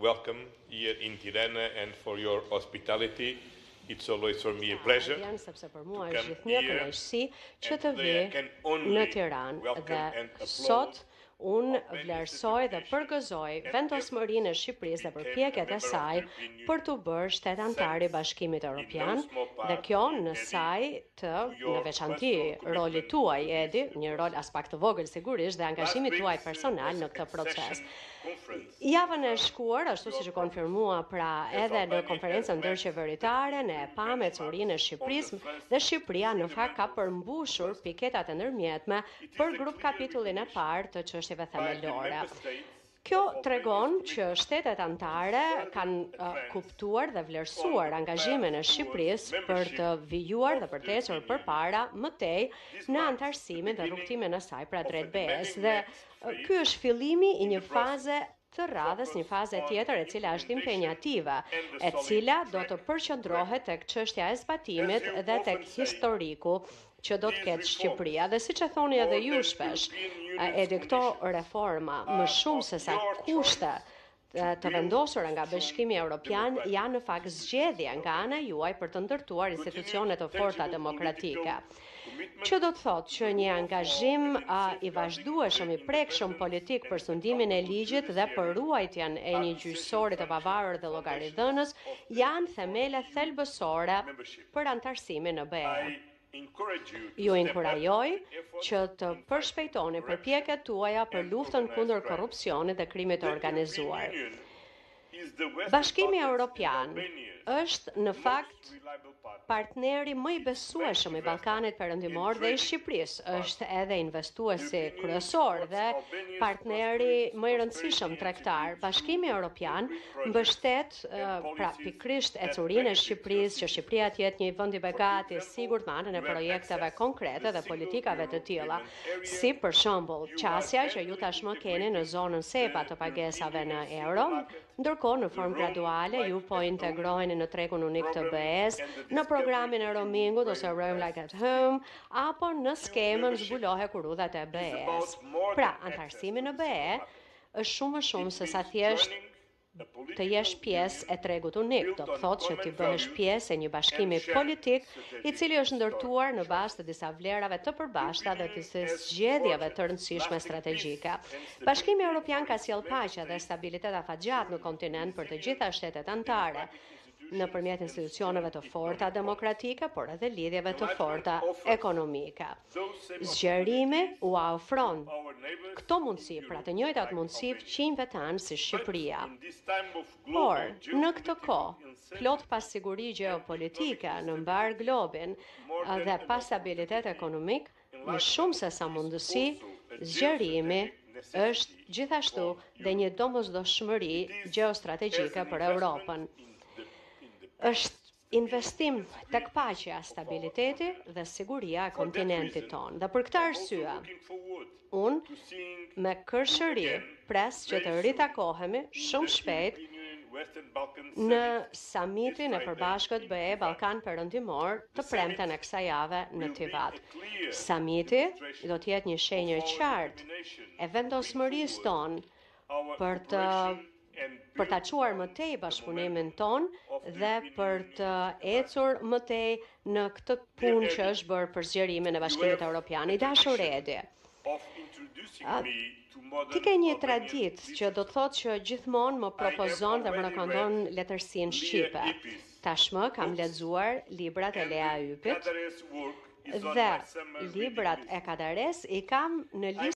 welcome here in Tirana and for your hospitality. It's always for me a pleasure. Sepse për mua është gjithnjë kënaqësi që të vi në Tiranë dhe sot unë vlerësoj dhe përgëzoj vendosmërinë e Shqipërisë dhe përpjekjet e saj për të bërë shtet antar i Bashkimit Evropian dhe kjo në saj të në veçanti rolit tuaj, Edi, një rol as pak të vogël sigurisht dhe angazhimit tuaj personal në këtë proces. Javën e shkuar, ashtu siç e konfirmua pra edhe në konferencën ndërqeveritare, ne pamë ecurinë e Shqipërisë dhe Shqipëria në fakt ka përmbushur piketat e ndërmjetme për grup kapitullin e parë të çështjeve themelore. Kjo tregon që shtetet anëtare kanë kuptuar dhe vlerësuar angazhimin e Shqipërisë për të vijuar dhe për të ecur përpara më tej në antarësimin dhe rrugtimin e saj pra drejt BE-s dhe ky është fillimi i një faze të radhës, një faze tjetër e cila është impenjative, e cila do të përqendrohet tek çështja e zbatimit dhe tek historiku që do të ketë Shqipëria. Dhe siç e thoni edhe ju shpesh, edhe këto reforma më shumë se sa kushte të vendosura nga Bashkimi Evropian janë në fakt zgjedhje nga ana juaj për të ndërtuar institucione të forta demokratike. Që do të thotë që një angazhim i vazhdueshëm i prekshëm politik për sundimin e ligjit dhe për ruajtjen e një gjyqësori të pavarur dhe llogaridhënës janë themele thelbësore për antarësimin në BE. Ju inkurajoj që të përshpejtoni përpjekjet tuaja për luftën kundër korrupsionit dhe krimit të organizuar. Bashkimi Evropian është në fakt partneri më i besueshëm i Ballkanit Perëndimor dhe i Shqipërisë, është edhe investuesi kryesor dhe partneri më i rëndësishëm tregtar. Bashkimi Evropian mbështet pra pikërisht ecurinë e Shqipërisë, që Shqipëria të jetë një vend i begatë, i sigurt me anën e projekteve konkrete dhe politikave të tilla, si për shembull qasja që ju tashmë keni në zonën SEPA të pagesave në euro, ndërkohë në formë graduale ju po integroheni në tregun unik të BE-s, në programin e roamingut ose Roam Like at Home, apo në skemën zbulohe kurudhat e BE-s. Pra, antarësimi në BE është shumë më shumë se sa thjesht të jesh pjesë e tregut unik, do të thotë që ti bëhesh pjesë e një bashkimi politik i cili është ndërtuar në bazë të disa vlerave të përbashkëta dhe të zgjedhjeve të rëndësishme strategjike. Bashkimi Evropian ka sjellë paqe dhe stabilitet afatgjatë në kontinent për të gjitha shtetet anëtare, nëpërmjet institucioneve të forta demokratike, por edhe lidhjeve të forta ekonomike. Zgjerimi u ofron këto mundësi, pra të njëjtat mundësi fqinjve tanë si Shqipëria. Por, në këtë kohë, plot pa siguri gjeopolitike në mbar globin dhe pa stabilitet ekonomik, më shumë se sa mundësi, zgjerimi është gjithashtu dhe një domosdoshmëri gjeostrategjike për Europën. Është investim tek paqja, stabiliteti dhe siguria e kontinentit tonë. Dhe për këtë arsye, unë me kërshëri pres që të ritakohemi shumë shpejt në samitin e përbashkët BE Ballkan Perëndimor të premten e kësaj jave në Tivat. Samiti do të jetë një shenjë e qartë e vendosmërisë tonë për ta çuar më tej bashkëpunimin ton dhe për të ecur më tej në këtë punë që është bërë për zgjerimin e Bashkimit Evropian. I dashur Edi, ti ke një traditë që do të thotë që gjithmonë më propozon dhe më rekomandon letërsinë shqipe. Tashmë kam lexuar librat e Lea Ypit dhe librat e Kadares i kam në listë